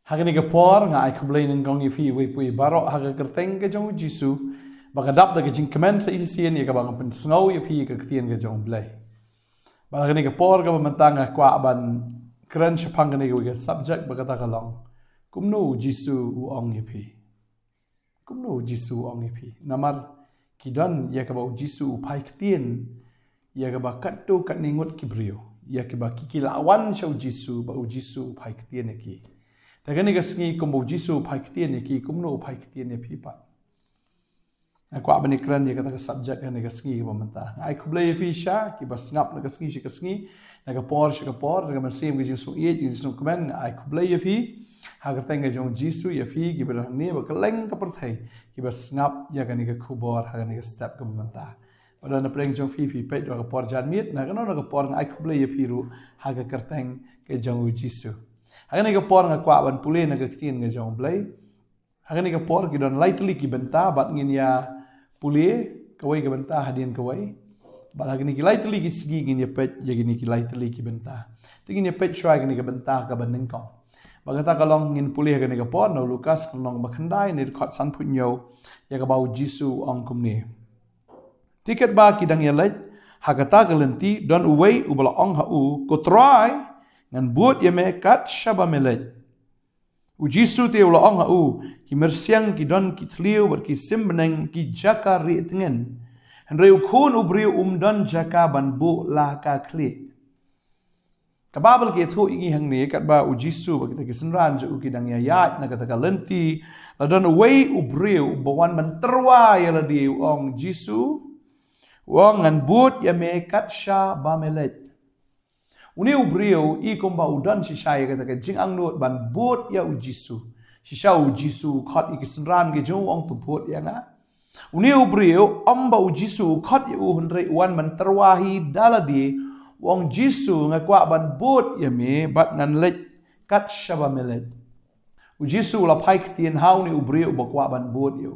Hagani ke por nga ai kublai ning kong ifi we pui baro haga kerteng ke jong Jisu bagadap da ke jing kemen sa isien ya ka bang pen sngau ya pi ke ktien ke jong blai. Bagani ke por ka mentanga kwa ban kren chapang ni ke subject bagata ka long. Kumno Jisu u ong ya pi. Kumno Jisu ong ya pi. Namar kidan ya ka ba Jisu pai ktien ya ka ba katto kat ningut kibrio. Ya ka ba kikilawan sa Jisu ba Jisu pai ktien ki. Tagani ka sngi kumbo Jisu pai ktien ki kumno pai ktien ya pi pa. Aku abani kran ya kata subject ni ka sngi ka menta. Ai kublai fi sha ki bas ngap na ka sngi na ka por na ka sim ki Jisu ye Jisu kmen ai kublai ya fi ha ka tanga jong Jisu ya fi ki berang ni ba keleng ka perthai ki bas ngap ya ka ni ka kubor ha ka ni ka step ka menta. Pada na preng jong fi pet ka por jan mit na ka no ka por ai kublai ya fi ru ha ka kerteng ke jong Jisu. Hagani ka por nga kwa ban pule na ka ktien nga jong blai. Hagani ka por ki don lightly ki benta bat ngin ya pule kawai ka benta hadian kawai. Bat hagani ki lightly ki sigi ngin ya pet ya gini ki lightly ki benta. Tingin ya pet try gini ka benta ka ban ningkong. Bagata ka long ngin pule hagani ka por na Lukas long bakhandai ni khot san punyo ya ka bau Jisu ong kumni. Tiket ba ki dang ya lej hagata ka lenti don uwei ubala ong ha u ko try ngan buat ya me kat shaba melej. Jisu te ula ong ha u ki mersiang ki don ki tliu ber ki simbeneng ki jaka ri tengen. Han reu kun ubriu don jaka ban bu la ka kli. Kababel ki thu ingi hang ni kat ba Jisu ba kita ki senran ju ki dang ya ya na kata ka lenti la don away ubriu bawan man terwa ya la di ong Jisu wong ngan buat ya me kat shaba melej. Uni ubriu i kumba udan shisha ya kata ke jing ang nuot ban buat ya Jisu. Shisha Jisu khot i kisenran ke jong ong tu buat ya nga. Uni ubriu amba Jisu khot ya hunrei wan man terwahi daladi wong Jisu nga kwa ban buat ya me bat ngan lej kat shaba melej. Jisu la pai ktien hau ni ubriu ba kwa ban buat ya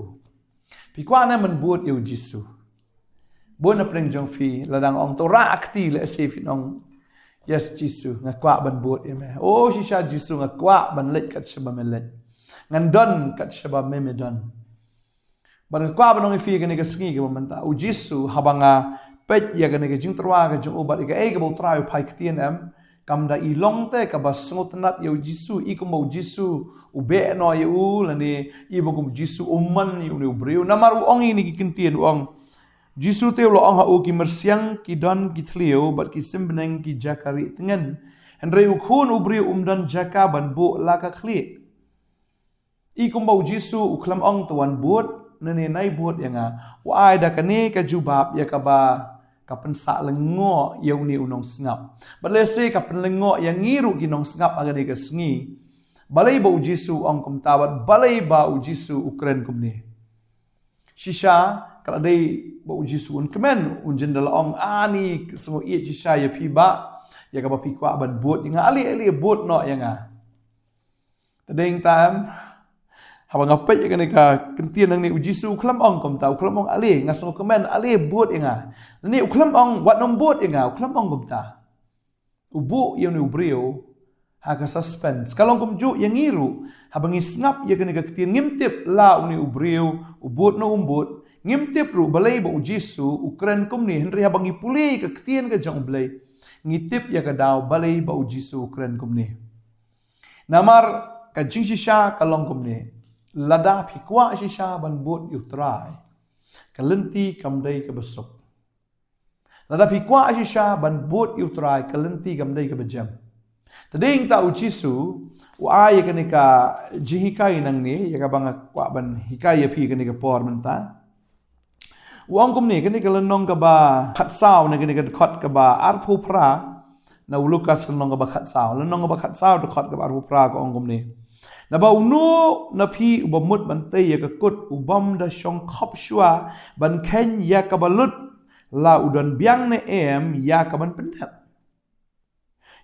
pi kwa na man buat ya Jisu. Buat na preng jong fi ladang ong to rakti le sefin ong yes Jisu nga kwa ban buat ya me. Oh shisha Jisu nga kwa ban lej kat shaba melej. Ngan don kat shaba me don. Ban kwa ban ong fi gani ka sngi ka menta. Jisu habanga pet ya gani ka jing terwa ka jong ubat ka ka bau trai pai ktien am kam da ilong te ka bas ngot nat ya Jisu i kum bau Jisu ube no ya u lani i bau Jisu umman yu ni ubriu namar ong ini ki kintien ong Jisu te lo ong ha u ki mersiang ki don ki thlio bat ki simbeneng ki jakari tengen han reu khun ubriu don jaka ban bu la ka khli i kum bau Jisu uklam ong tuan buat nene nai buat ya nga wa ai da kane ka jubab ya ka ba ka pensa lengo ya uni unong sngap balese ka penlengo yang ngiru ki nong sngap agane ka sngi balai bau Jisu ong kum tawat balai bau Jisu ukren kum ni shisha kalau dei bau Jisu un kemen un jendela ong ani semua ia shisha ya pi ba ya ka ba pi kwa ban buat ya nga ali buat no ya nga tadeng tam habang ngapet ya ka kentien nang ni Jisu uklam ong kom ta uklam ong ali ngasong kemen ali buat ya nga ni uklam ong wat nom buat ya nga uklam ong kom ta ubu yang ni ubrio ha ka suspense kalong kom ju yang ngiru habang isngap ya ka kentien ngimtip la uni ubrio ubut no umbut ngimtip ru balai ba Jisu ukren kom ni henry habang ipuli ka kentien ka jong balai ngitip ya ka daw balai ba Jisu ukren kom ni namar ka jing shisha kalong kom ni lada pikwa shisha ban buat yutrai kalenti kamdai ke besok lada pikwa shisha ban buat yutrai kalenti kamdai ke bejam tading ta Jisu wa ay kanika jihikai nang ni ya ka bang kwa ban hikai ya pi kanika por menta wong kum ni kanika lenong ka ba khat saw na kanika khot ka ba arpu pra na Lukas lenong ka ba khat saw lenong ka ba khat saw to khot ka ba arpu pra ko ong kum ni na ba unu na pi ubamut bante ya ka kut ubam da shong khop shua ban ken ya ka balut la udan biang ne em ya ka ban pendap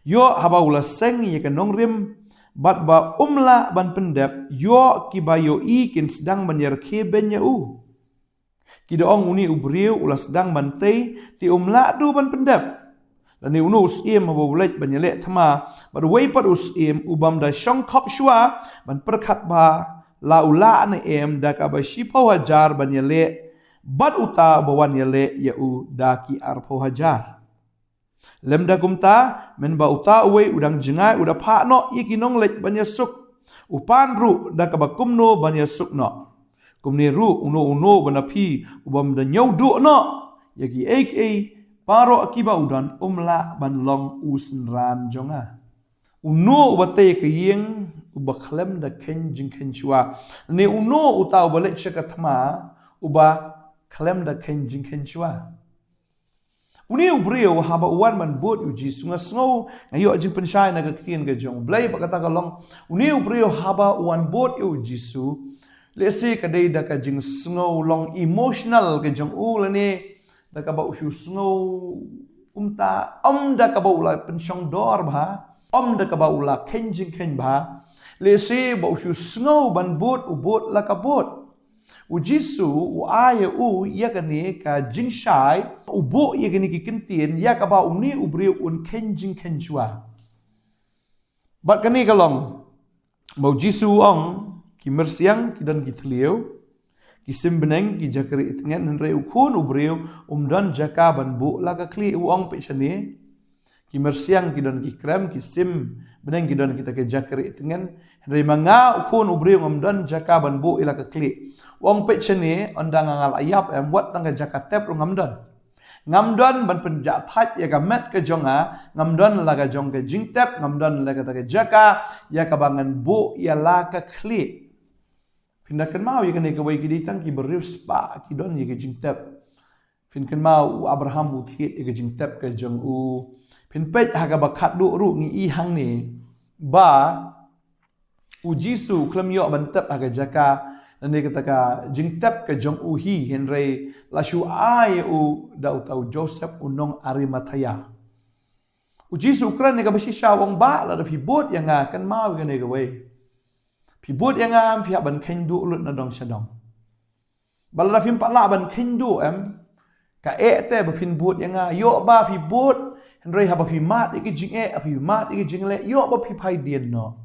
yo haba ula seng ya ka nong rim bat ba umla ban pendap yo ki ba yo i kin sedang menyer ke ben ya u ki ong uni ubriu ula sedang bante ti umla du ban pendap ni unu usiem ba ulet ban yele thama ba wei pat usiem ubam da shong khop shwa ban perkhat ba la ula ne em da ka ba shipau hajar ban yele bat uta ba wan yele ya u da ki arpau hajar lem da kumta men ba uta wei udang jengai uda pha no ikinong lek ban yasuk upan ru da ka ba kumno ban yasuk no kumni ru uno ban phi ubam da nyau du no yaki paro akiba udan umla ban long usnran jonga uno ubate ke yeng ubakhlem da ken jing ken chua ne uno uta ubale cheka thama uba khlem da ken jing ken chua uni ubrio haba uwan man bot uji sunga snow ngayo jing penshai na ka kien ga jong blai ba kata ka long uni ubrio haba uwan bot uji su lese ka dei da ka jing snow long emotional ka jong u lane da ka ba ushu snow umta da ka ba ula penshong dor ba da ka ba ula kenjing ken ba le se ba ushu snow ban bot ubot la ka bot ujisu u aya u ya ka ne ka jing shai ubo ya ka ni ki kentien ya ka ba uni ubri un kenjing ken chua ba ka ni ka long ba ujisu ong ki mersiang ki dan ki thleu kisim beneng ki jakari itngen henre ukun ubreu dan jaka ban bu laga kli uang pe chane ki mersiang ki don ki krem kisim beneng ki don kita ke jakari itngen henre manga ukun ubreu dan jaka ban bu ilaga kli uang pe chane ondang ngal ayap em wat tangga jaka tep ngamdon ban penjat hat ya ka met ke jonga ngamdon laga jong ke jingtep ngamdon laga ta ke jaka ya ka bangan bu ya laga kli Findakan mau yang kena kawai ki ditang ki berius pa ki don ye ke jingtep. Finkan mau Abraham uthit ye ke jingtep ke jong u. Fin pet haga bakat du ru ngi i hang ni ba ujisu klam yo bantep haga jaka dan dia kata ka jingtep ke jong u hi henry lashu ai u da utau Joseph unong Arimathaya. Ujisu kran ne ka basisha wong ba la da pibot yang kan mau kena kawai. Pibut yang am fiha ban kendu ulut na dong sadong. Balada fim pala ban kendu em ka te ba pin but yang yo ba pibut henry ha ba pi mat iki jing api mat iki jing le yo ba pi pai dien no.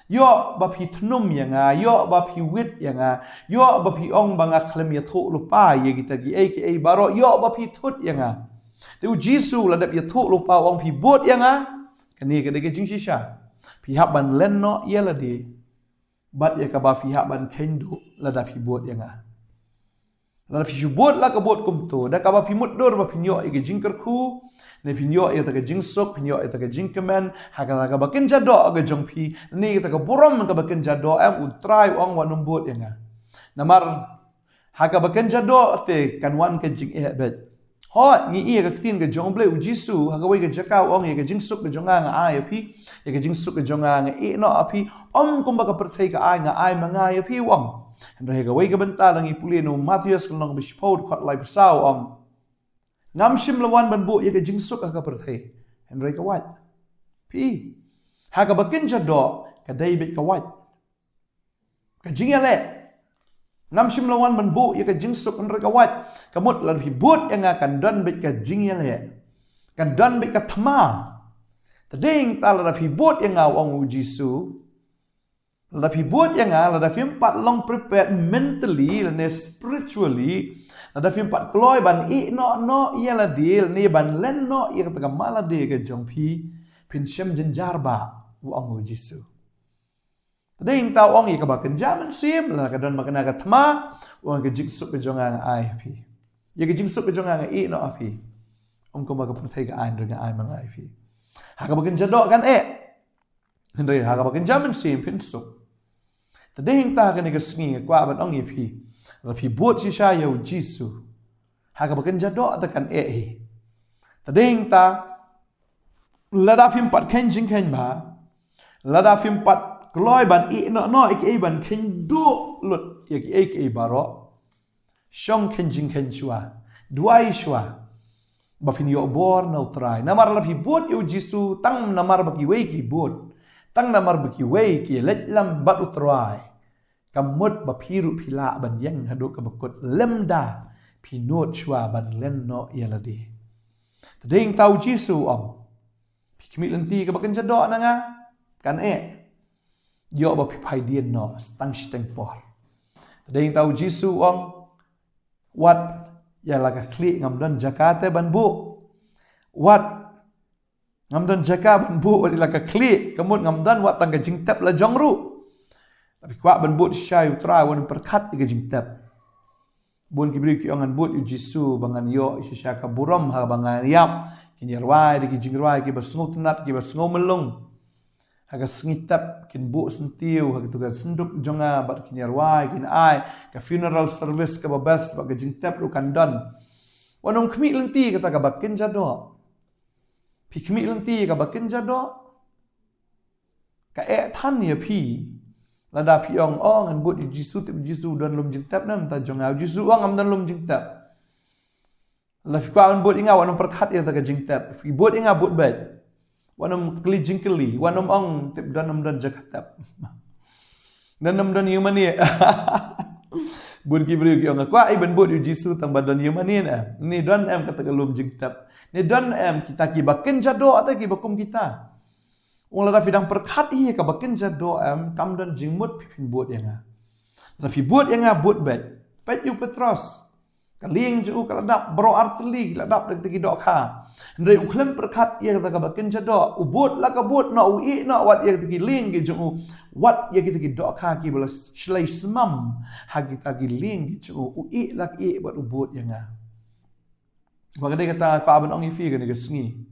Yo ba pi thnum yang yo ba pi wit yang yo ba pi ong banga klem ya thu lupa ye kita gi ke baro yo ba pi thut yang tu jisu ladap ya thu lupa ong pibut yang kani ke de jing shisha. Pihak ban len no ye la di bat ya ka ba fiha ban kendu la da pibot yang la fi jubot la ka bot kum to da ka ba pimut dor ba pinyo e jing kerku ne pinyo e ta ka jing sok pinyo e ta ka jing kemen ha ka ba ken jado ga jong pi ni ta ka borom ka ba ken jado am utrai ong wa numbot yang namar ha ka ba ken jado te kan wan ka jing e bet hot ni ia ka tin ka jong ble ujisu ha ka wai ka jakau ong ye ka jing sok ka jonga ai pi ye ka jing sok ka jonga e no api kum ba ka perthai ka ai manga ya pi wong henry ka wai ka benta lang ipuli no Matthias long bishpod khat lai pasau ong ngam shim lawan ban bu ye ka jing sok ka perthai henry ka wat pi ha ka bakin jado ka David ka wat ka jing ele ngam shim lawan ban bu ye ka jing sok henry ka wat kamut lan pi but yang akan don bit ka jing ele kan don bit ka thma tading tala pi but yang ong ujisu la pi buat yang la film pat long prepared mentally and spiritually la film pat kloy ban I no ia la deal ni ban len no ia kata mala de ga jong pi pin shem jenjar ba ong Jisu tading tau ong ia ka ba kenjaman sim la ka don makana ka thma ong ka jiksuk ka jong ai pi ia ka jiksuk ka jong I no api ong ko ma ka putai ka ai dengan ai mang ai pi ha ka ba kenjadok kan Henry ha ka ba kenjaman sim pin suk tading ta ka ni ka sngi kwa ban ong ipi la pi bot si sha yo Jisu ha ka ba ken jado ta kan tading ta la da phim pat ken jing ken ba la da phim pat gloi ban I no ik ban ken do lut ik baro shong ken jing ken chua duai shua ba fin yo bor no try namar la pi bot yo Jisu tang namar ba ki wei ki bot tang namar baki wei ki let lam bat utrai kamut ba phiru phila ban yang hadu ka bakut lemda phinot chwa ban len no yaladi Tading tahu Jisu Kemik lenti ke bakan jadok na nga. Kan Yo ba pipai dia no. Stang steng por. Tading tahu Jisu Wat ya laga klik ngamdan Jakarta ban bu. Wat ngamdan Jakarta ban bu wadi laga klik. Kemudian ngamdan wat tangga jingtap la jongru. Tapi kuat ban bu syai utra wan perkat ke jingtap. Bun kibri ki angan but Jisu bangan yo syaka buram ha bangan yap. Kini arwai di jingrawai ki basngo tenat ki basngo melung. Haga sengitap kin bu sentiu haga tugas senduk jonga bat kini arwai kin ai ka funeral service ka babas ba jingtap lu kandan. Wanong kemi lenti kata ka bakin jado. Pi kemi lenti ka bakin jado. Ka tan ya pi. Lada pi ngan but Jisu tip Jisu dan lum jingtap nam ta jonga Jisu am dan lum jingtap. Lafi kawan buat ingat wanam perkat ya tak jingtap. Buat ingat buat baik. Wanam keli jingkeli. Wanam tip danam dan jakatap. Danam dan yumani. Buat kibri ki orang. Kuat iban buat Jisu tang badan yumani na. Ni dan kata kelum jingtap. Ni dan kita ki bakin jado atau ki bakum kita. Wong lada fidang perkat iya ka bakin jado kam dan jingmut pipin buat yang. Tapi buat yang buat baik. Baik yu Petros. Kaling ju kaladap bro arteli ladap dak tegi dok kha ndai uklem perkat ia kata bakin jado ubut la ka but na ui na wat ia tegi ling ge ju wat ia tegi dok kha ki bala shlai smam ha kita gi ling ge ju ui la ki buat ubut yang a bagade kata ka ban ong ifi ge sngi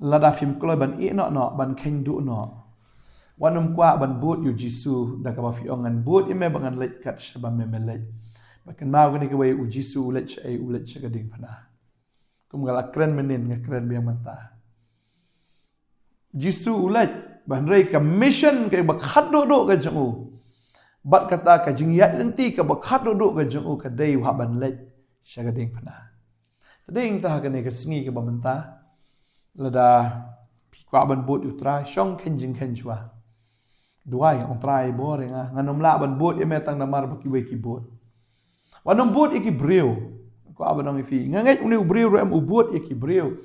lada fim kloi ban no ban keng du no wanum kwa ban but yu Jisu dak ka fi ongan but ime bangan lek kat shabam me lek. Bahkan mau ni kawai Jisu ulet gading panah. Kumgal keren menin ngakren biang mata. Jisu ulet banrei ka mission ke bakhat do ka jangu. Bat kata ka jingyat lenti ka bakhat do ka jangu ka dei wa ban let gading panah. Tading tah ka ni ka sngi ka bamanta. Lada pikwa ban bot utra syong kenjing kenjwa. Duai on trai boring nganom la ban bot emetang namar bakiwe ki bot. Wanam buat iki breu. Ko abanang ifi. Ngangai uni breu ram ubut iki breu.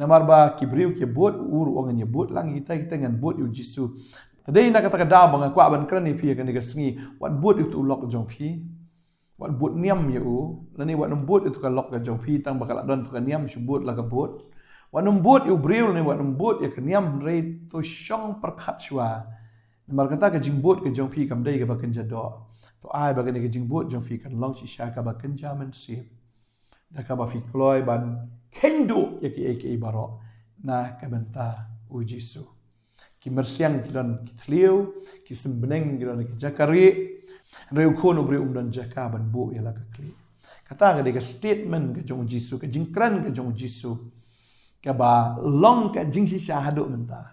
Namar ba ki breu ki buat uru ongan ye buat lang kita ngan buat yu Jisu. Tadai nak kata kada bang ko aban kran ifi kan diga sngi. Wat buat itu lok jong pi. Wat buat niam ye u. Lani wat nam buat itu ka lok ka jong pi tang bakal don tu ka niam subut la ka buat. Wanam buat yu breu ni wat nam buat ye ka niam rei to syong perkat shwa. Namar kata ka jing buat ka jong pi kam dai ka bakan jado. To ai bagan ke jingbut jong fi kan long si syaka ba kan jaman sip da ka ba fi kloi ban kendo ya ki baro na ka benta u Jisu ki mersiang ki don ki tliu ki sembeneng ki don ki jakari reu kono bre dan jaka ban bu ya la ka kli kata ga de statement ke jong Jisu ke jingkran ke jong Jisu ka ba long ka jing si syahadu menta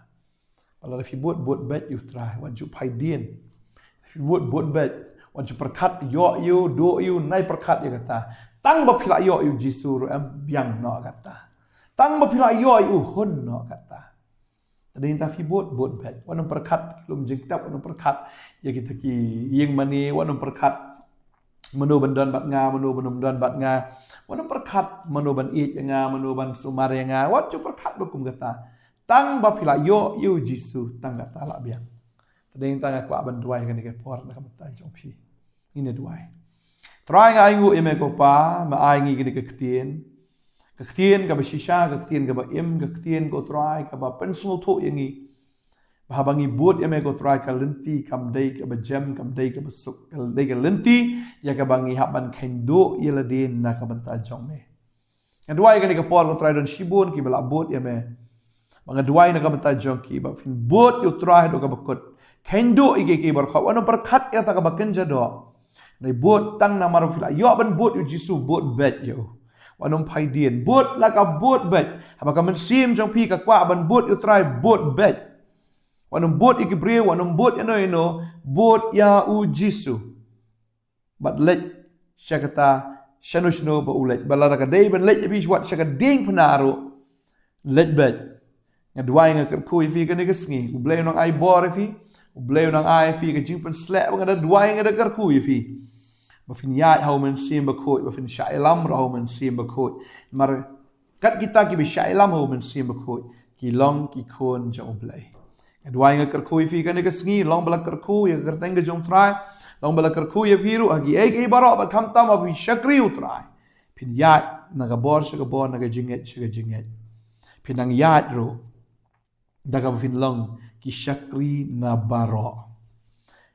wala fi buat bet yu try wan ju pai dien fi buat bet wan ju perkat yo yu do yu nai perkat ya kata tang ba phila yo yu Jisu biang no kata tang ba phila yo yu hun no kata tadi ta fi buat bet wan perkat lum jingtap wan perkat ya kita ki yeng mani wan perkat menu bandan bat nga menu bandan bat nga wan perkat menu ban ik nga menu ban sumar nga wan ju perkat bakum kata tang ba phila yo yu Jisu tang kata la biang tadi tang aku aban duai kan ke por na kamta jong phi ini duai try nga aingu eme ko pa ma aingi gini ke ktien ka ba shisha ka ktien ka ba ka ktien ko try ka ba pencil tho yangi bahabangi buat eme ko try ka lenti kam dai ka ba jam kam dai ka ba suk ka dai ka lenti ya ka bangi haban kendo yela din na ka banta jong me nga duai gini ke por ko try don shibun ki bala buat eme mga duai na ka banta jong ki ba fin buat yu try do ka ba kot kendo ike bar khaw ano perkat ya ta ka ba kenja do Nai buat tang na marufila. Yo ban buat yu Jisu buat bet yo. Wanong pai dien. Buat la ka buat bet. Haba ka mensim jong pi ka kwa ban buat yu try buat bet. Wanong buat iki bre wanong buat ino. Buat ya u Jisu. But let siya kata syanushno ba ulet. Balara ka day ban let yabi wat siya ka ding panaro. Let bet. Nga duway nga kerkuy fi ka nigasngi. Ublayo ng ay bore fi. Ublayo ng ay fi ka jing pan slap. Nga da duway nga da kerkuy fi. Bafin yai hau men sim ba koi bafin shai lam ra hau men sim ba koi mar kat kita ki bishai lam ho men sim khoi ki long ki khon jong blai kedua nga kerkhui fi kan ke sngi long bala kerkhui ya kerteng ke jong trai long bala kerkhui ya biru agi ei baro ba kham tam abi shakri utrai pin ya naga bor naga jinget pin ang ya ro daga fin long ki shakri na baro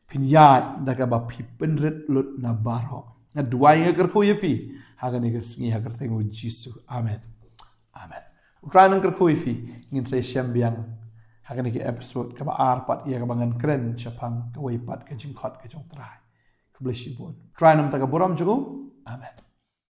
pin ya daga ba pi penret lut na baro na dua nga kerkhui pi haga ni ke sngi ha kerteng u jisu amen amen utrai nang kerkhui fi ngin sai syambiang hakan ke episode ka ba arpat ia ka bangan kren chapang ka waipat ka jingkot ka jong trai ka bless you bon try nam ta ka boram jugo amen.